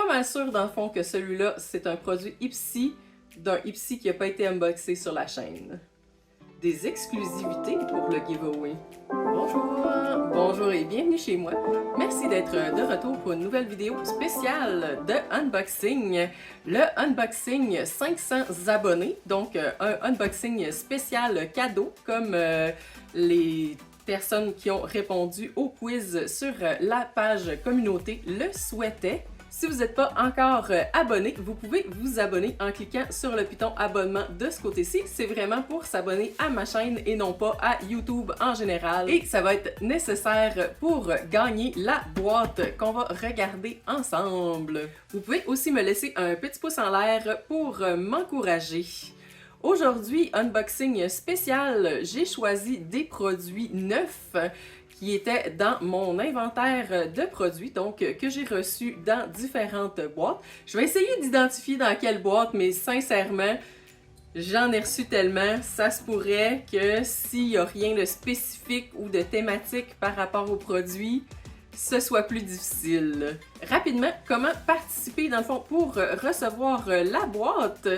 pas mal sûre dans le fond que celui-là, c'est un produit Ipsy d'un Ipsy qui n'a pas été unboxé sur la chaîne. Des exclusivités pour le giveaway. Bonjour! Bonjour et bienvenue chez moi. Merci d'être de retour pour une nouvelle vidéo spéciale de unboxing. Le unboxing 500 abonnés, donc un unboxing spécial cadeau comme les personnes qui ont répondu au quiz sur la page communauté le souhaitaient. Si vous n'êtes pas encore abonné, vous pouvez vous abonner en cliquant sur le piton abonnement de ce côté-ci. C'est vraiment pour s'abonner à ma chaîne et non pas à YouTube en général. Et ça va être nécessaire pour gagner la boîte qu'on va regarder ensemble. Vous pouvez aussi me laisser un petit pouce en l'air pour m'encourager. Aujourd'hui, unboxing spécial, j'ai choisi des produits neufs qui étaient dans mon inventaire de produits, donc que j'ai reçus dans différentes boîtes. Je vais essayer d'identifier dans quelle boîte, mais sincèrement, j'en ai reçu tellement, ça se pourrait que s'il n'y a rien de spécifique ou de thématique par rapport aux produits, ce soit plus difficile. Rapidement, comment participer dans le fond pour recevoir la boîte?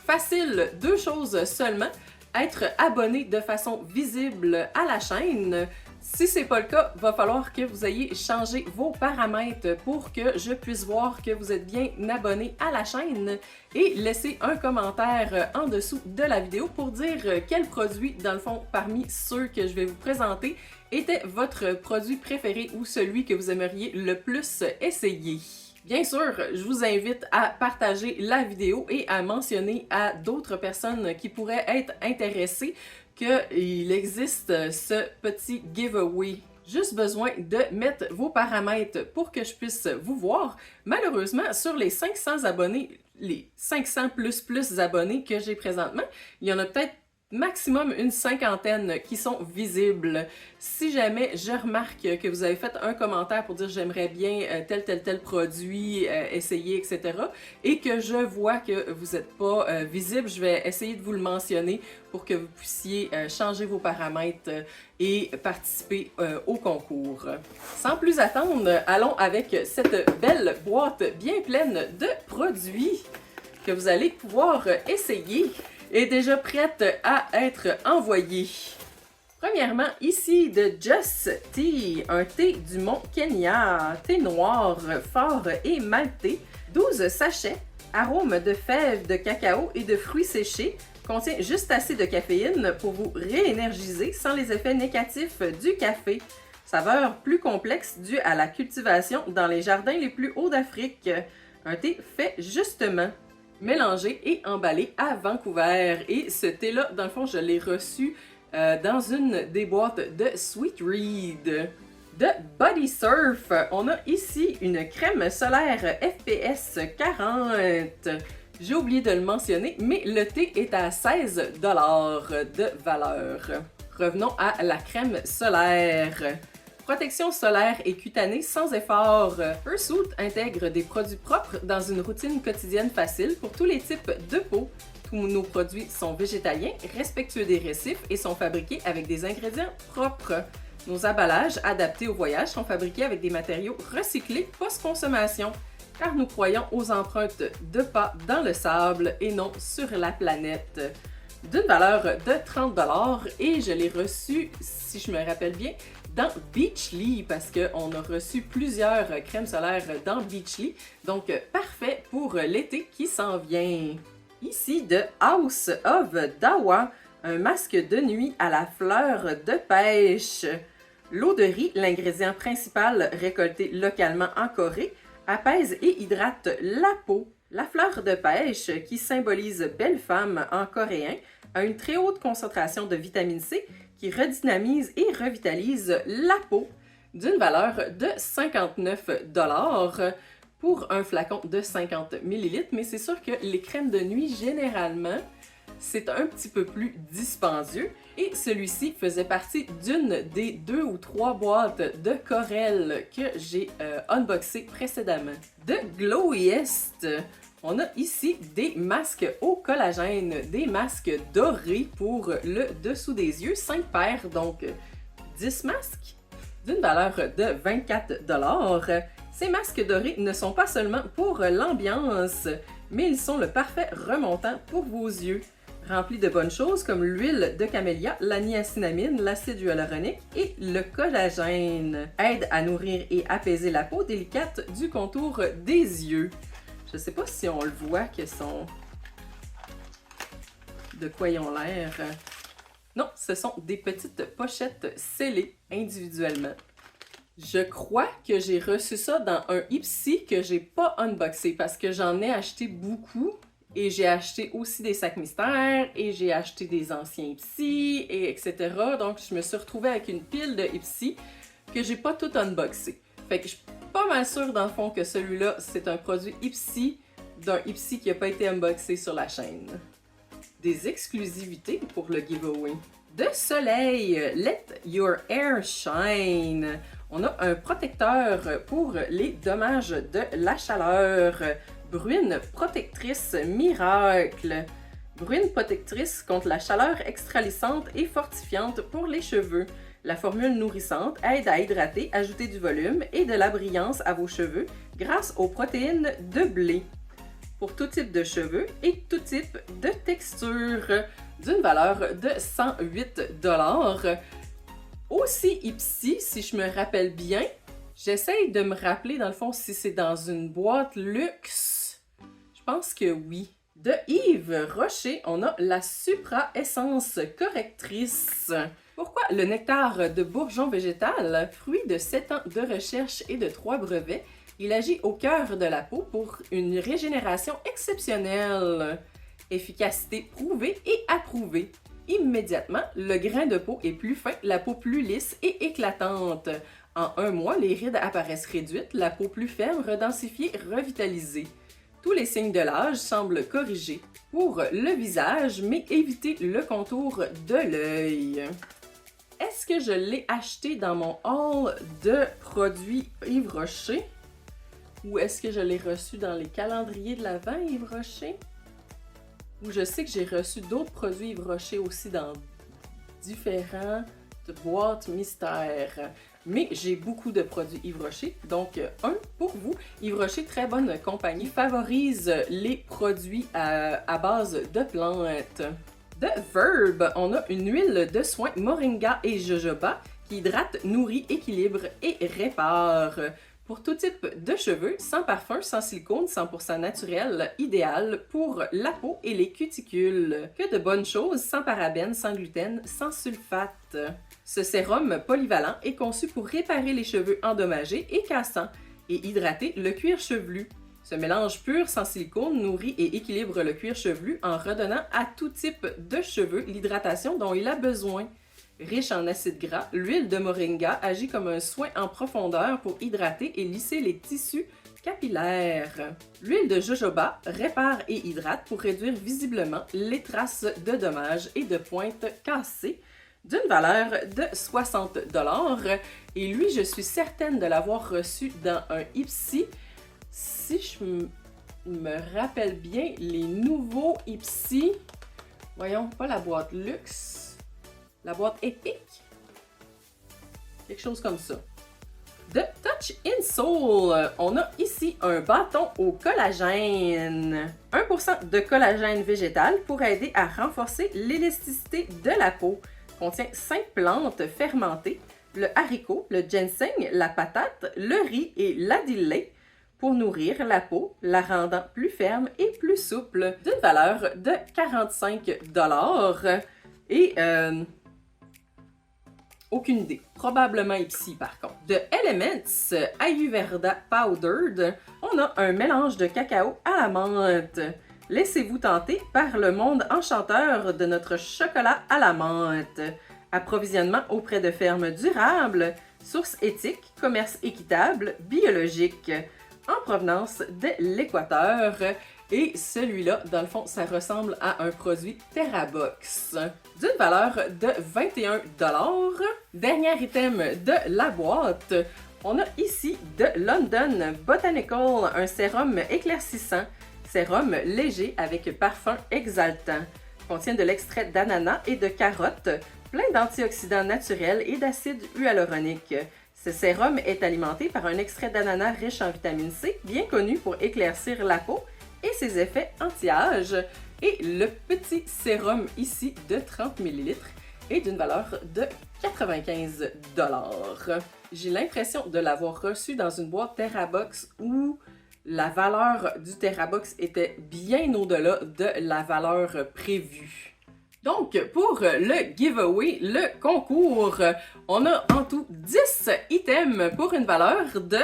Facile, deux choses seulement. Être abonné de façon visible à la chaîne. Si c'est pas le cas, va falloir que vous ayez changé vos paramètres pour que je puisse voir que vous êtes bien abonné à la chaîne et laisser un commentaire en dessous de la vidéo pour dire quel produit, dans le fond, parmi ceux que je vais vous présenter, était votre produit préféré ou celui que vous aimeriez le plus essayer. Bien sûr, je vous invite à partager la vidéo et à mentionner à d'autres personnes qui pourraient être intéressées qu'il existe ce petit giveaway. Juste besoin de mettre vos paramètres pour que je puisse vous voir. Malheureusement, sur les 500 abonnés, les 500 plus abonnés que j'ai présentement, il y en a peut-être maximum une cinquantaine qui sont visibles. Si jamais je remarque que vous avez fait un commentaire pour dire j'aimerais bien tel produit, essayer, etc. et que je vois que vous n'êtes pas visible, je vais essayer de vous le mentionner pour que vous puissiez changer vos paramètres et participer au concours. Sans plus attendre, allons avec cette belle boîte bien pleine de produits que vous allez pouvoir essayer. Est déjà prête à être envoyée. Premièrement, ici de Just Tea, un thé du Mont Kenya, thé noir, fort et maltais, 12 sachets, arôme de fèves de cacao et de fruits séchés, contient juste assez de caféine pour vous réénergiser sans les effets négatifs du café. Saveur plus complexe due à la cultivation dans les jardins les plus hauts d'Afrique. Un thé fait justement. Mélangé et emballé à Vancouver. Et ce thé-là, dans le fond, je l'ai reçu dans une des boîtes de Sweet Read. De Body Surf, on a ici une crème solaire FPS 40. J'ai oublié de le mentionner, mais le thé est à 16 $ de valeur. Revenons à la crème solaire. Protection solaire et cutanée sans effort. Fursuit intègre des produits propres dans une routine quotidienne facile pour tous les types de peau. Tous nos produits sont végétaliens, respectueux des récifs et sont fabriqués avec des ingrédients propres. Nos emballages adaptés au voyage sont fabriqués avec des matériaux recyclés post-consommation, car nous croyons aux empreintes de pas dans le sable et non sur la planète. D'une valeur de 30 $ et je l'ai reçu, si je me rappelle bien, dans Beachly parce qu'on a reçu plusieurs crèmes solaires dans Beachly. Donc, parfait pour l'été qui s'en vient. Ici, de House of Dawa, un masque de nuit à la fleur de pêche. L'eau de riz, l'ingrédient principal récolté localement en Corée, apaise et hydrate la peau. La fleur de pêche, qui symbolise belle femme en coréen, a une très haute concentration de vitamine C qui redynamise et revitalise la peau d'une valeur de 59 $ pour un flacon de 50 ml. Mais c'est sûr que les crèmes de nuit, généralement, c'est un petit peu plus dispendieux. Et celui-ci faisait partie d'une des 2 ou 3 boîtes de Corelle que j'ai unboxées précédemment. De Glowiest, on a ici des masques au collagène, des masques dorés pour le dessous des yeux, 5 paires, donc 10 masques, d'une valeur de 24 $. Ces masques dorés ne sont pas seulement pour l'ambiance, mais ils sont le parfait remontant pour vos yeux. Remplis de bonnes choses comme l'huile de camélia, la niacinamide, l'acide hyaluronique et le collagène. Aide à nourrir et apaiser la peau délicate du contour des yeux. Je sais pas si on le voit que sont... de quoi ils ont l'air. Non, ce sont des petites pochettes scellées individuellement. Je crois que j'ai reçu ça dans un Ipsy que j'ai pas unboxé parce que j'en ai acheté beaucoup et j'ai acheté aussi des sacs mystères et j'ai acheté des anciens Ipsy et etc. Donc je me suis retrouvée avec une pile de Ipsy que j'ai pas tout unboxé. Fait que je suis pas mal sûre dans le fond que celui-là c'est un produit Ipsy d'un Ipsy qui a pas été unboxé sur la chaîne. Des exclusivités pour le giveaway. De soleil, Let Your Hair Shine. On a un protecteur pour les dommages de la chaleur. Bruine protectrice miracle. Bruine protectrice contre la chaleur extralissante et fortifiante pour les cheveux. La formule nourrissante aide à hydrater, ajouter du volume et de la brillance à vos cheveux grâce aux protéines de blé. Pour tout type de cheveux et tout type de texture, d'une valeur de 108 $. Aussi Ipsy, si je me rappelle bien, j'essaye de me rappeler dans le fond si c'est dans une boîte luxe. Je pense que oui. De Yves Rocher, on a la Supra Essence Correctrice. Pourquoi le nectar de bourgeon végétal, fruit de 7 ans de recherche et de 3 brevets, il agit au cœur de la peau pour une régénération exceptionnelle. Efficacité prouvée et approuvée. Immédiatement, le grain de peau est plus fin, la peau plus lisse et éclatante. En 1 mois, les rides apparaissent réduites, la peau plus ferme, redensifiée, revitalisée. Tous les signes de l'âge semblent corrigés pour le visage, mais éviter le contour de l'œil. Est-ce que je l'ai acheté dans mon haul de produits Yves Rocher? Ou est-ce que je l'ai reçu dans les calendriers de l'Avent Yves Rocher? Ou je sais que j'ai reçu d'autres produits Yves Rocher aussi dans différentes boîtes mystères. Mais j'ai beaucoup de produits Yves Rocher, donc un pour vous. Yves Rocher, très bonne compagnie, favorise les produits à base de plantes. De Verb, on a une huile de soin moringa et jojoba qui hydrate, nourrit, équilibre et répare. Pour tout type de cheveux, sans parfum, sans silicone, 100% naturel, idéal pour la peau et les cuticules. Que de bonnes choses, sans parabènes, sans gluten, sans sulfate. Ce sérum polyvalent est conçu pour réparer les cheveux endommagés et cassants et hydrater le cuir chevelu. Ce mélange pur sans silicone nourrit et équilibre le cuir chevelu en redonnant à tout type de cheveux l'hydratation dont il a besoin. Riche en acides gras, l'huile de moringa agit comme un soin en profondeur pour hydrater et lisser les tissus capillaires. L'huile de jojoba répare et hydrate pour réduire visiblement les traces de dommages et de pointes cassées d'une valeur de 60 $. Et lui, je suis certaine de l'avoir reçu dans un Ipsy. Si je me rappelle bien, les nouveaux Ipsy, voyons, pas la boîte luxe, la boîte épique, quelque chose comme ça. De Touch in Soul, on a ici un bâton au collagène. 1% de collagène végétal pour aider à renforcer l'élasticité de la peau. Contient 5 plantes fermentées, le haricot, le ginseng, la patate, le riz et l'adillet pour nourrir la peau, la rendant plus ferme et plus souple, d'une valeur de 45 $. Et aucune idée. Probablement Ipsy par contre. De Elements Ayurveda Powdered, on a un mélange de cacao à la menthe. Laissez-vous tenter par le monde enchanteur de notre chocolat à la menthe. Approvisionnement auprès de fermes durables, source éthique, commerce équitable, biologique, en provenance de l'Équateur. Et celui-là, dans le fond, ça ressemble à un produit TerraBox d'une valeur de 21 $. Dernier item de la boîte, on a ici de London Botanical, un sérum éclaircissant, sérum léger avec parfum exaltant. Contient de l'extrait d'ananas et de carotte, plein d'antioxydants naturels et d'acide hyaluronique. Ce sérum est alimenté par un extrait d'ananas riche en vitamine C, bien connu pour éclaircir la peau et ses effets anti-âge. Et le petit sérum ici de 30 ml est d'une valeur de 95 $. J'ai l'impression de l'avoir reçu dans une boîte TerraBox où la valeur du TerraBox était bien au-delà de la valeur prévue. Donc, pour le giveaway, le concours, on a en tout 10 items pour une valeur de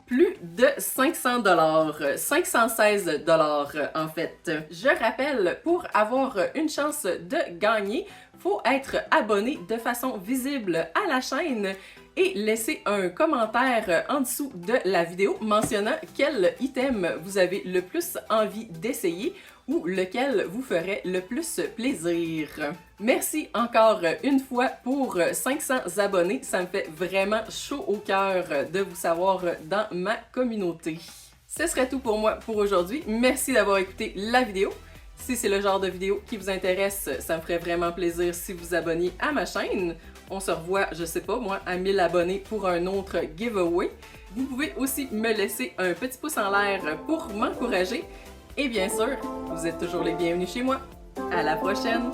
plus de 500 $, 516 $ en fait. Je rappelle, pour avoir une chance de gagner, faut être abonné de façon visible à la chaîne et laisser un commentaire en dessous de la vidéo mentionnant quel item vous avez le plus envie d'essayer ou lequel vous ferait le plus plaisir. Merci encore une fois pour 500 abonnés, ça me fait vraiment chaud au cœur de vous savoir dans ma communauté. Ce serait tout pour moi pour aujourd'hui, merci d'avoir écouté la vidéo. Si c'est le genre de vidéo qui vous intéresse, ça me ferait vraiment plaisir si vous abonniez à ma chaîne. On se revoit, je sais pas moi, à 1000 abonnés pour un autre giveaway. Vous pouvez aussi me laisser un petit pouce en l'air pour m'encourager. Et bien sûr, vous êtes toujours les bienvenus chez moi. À la prochaine!